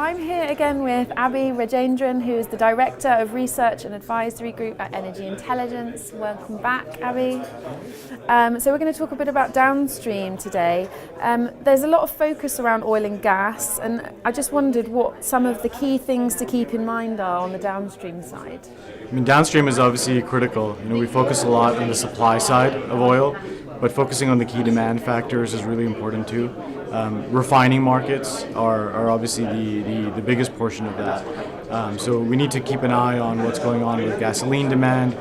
I'm here again with Abhi Rajendran, who is the Director of Research and Advisory Group at Energy Intelligence. Welcome back, Abhi. So we're going to talk a bit about Downstream today. There's a lot of focus around oil and gas, and I just wondered what some of the key things to keep in mind are on the Downstream side. I mean, Downstream is obviously critical. We focus a lot on the supply side of oil, but focusing on the key demand factors is really important too. Refining markets are obviously the biggest portion of that. So we need to keep an eye on what's going on with gasoline demand,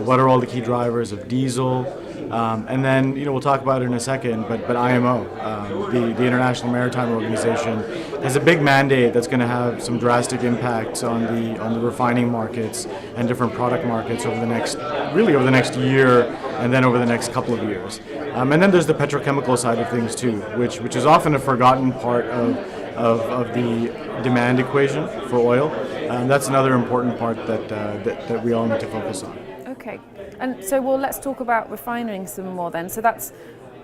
what are all the key drivers of diesel, and then we'll talk about it in a second, but IMO, the International Maritime Organization, has a big mandate that's going to have some drastic impacts on the refining markets and different product markets over the next year and then over the next couple of years. And then there's the petrochemical side of things too, which is often a forgotten part of the demand equation for oil. That's another important part that we all need to focus on. Okay, and so let's talk about refining some more then. So that's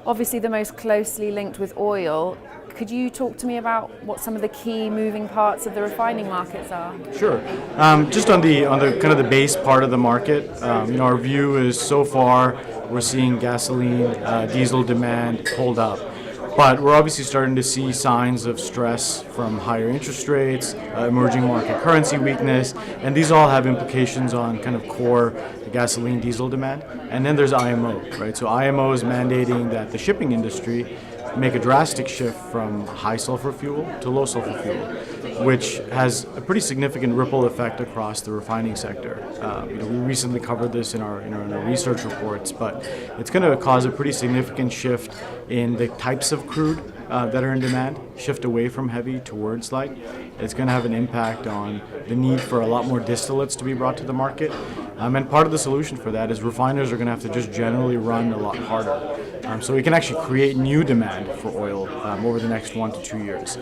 obviously the most closely linked with oil. Could you talk to me about what some of the key moving parts of the refining markets are? Sure. Just on the kind of the base part of the market, our view is so far we're seeing gasoline, diesel demand hold up. But we're obviously starting to see signs of stress from higher interest rates, emerging market currency weakness, and these all have implications on kind of core gasoline diesel demand. And then there's IMO, right? So IMO is mandating that the shipping industry make a drastic shift from high sulfur fuel to low sulfur fuel, which has a pretty significant ripple effect across the refining sector. We recently covered this in our research reports, but it's going to cause a pretty significant shift in the types of crude that are in demand, shift away from heavy towards light. It's going to have an impact on the need for a lot more distillates to be brought to the market. And part of the solution for that is refiners are going to have to just generally run a lot harder. So we can actually create new demand for oil over the next 1 to 2 years.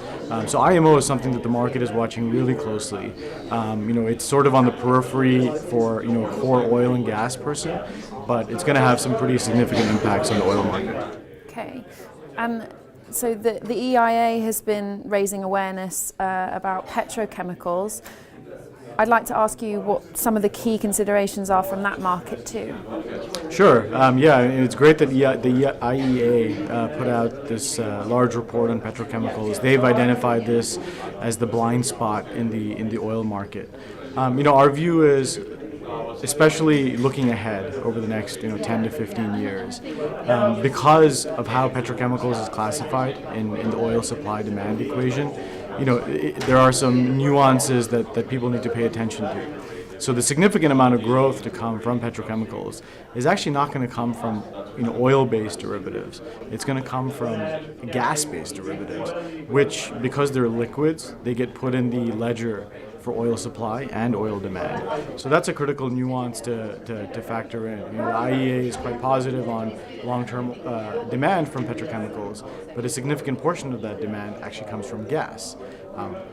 So IMO is something that the market is watching really closely. It's sort of on the periphery for a core oil and gas person, but it's going to have some pretty significant impacts on the oil market. Okay. So the EIA has been raising awareness about petrochemicals. I'd like to ask you what some of the key considerations are from that market too. Sure. It's great that the IEA put out this large report on petrochemicals. They've identified this as the blind spot in the oil market. Our view is, especially looking ahead over the next 10 to 15 years, because of how petrochemicals is classified in the oil supply demand equation, there are some nuances that people need to pay attention to. So the significant amount of growth to come from petrochemicals is actually not going to come from oil-based derivatives. It's going to come from gas-based derivatives, which, because they're liquids, they get put in the ledger for oil supply and oil demand. So that's a critical nuance to factor in. The IEA is quite positive on long-term demand from petrochemicals, but a significant portion of that demand actually comes from gas.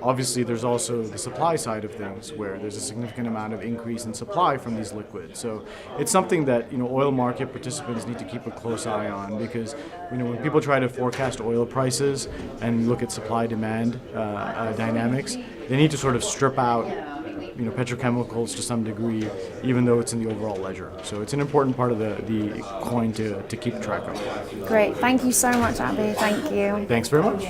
Obviously, there's also the supply side of things, where there's a significant amount of increase in supply from these liquids. So it's something that oil market participants need to keep a close eye on, because when people try to forecast oil prices and look at supply-demand dynamics, they need to sort of strip out petrochemicals to some degree, even though it's in the overall ledger. So it's an important part of the coin to keep track of. Great. Thank you so much, Abhi. Thank you. Thanks very much.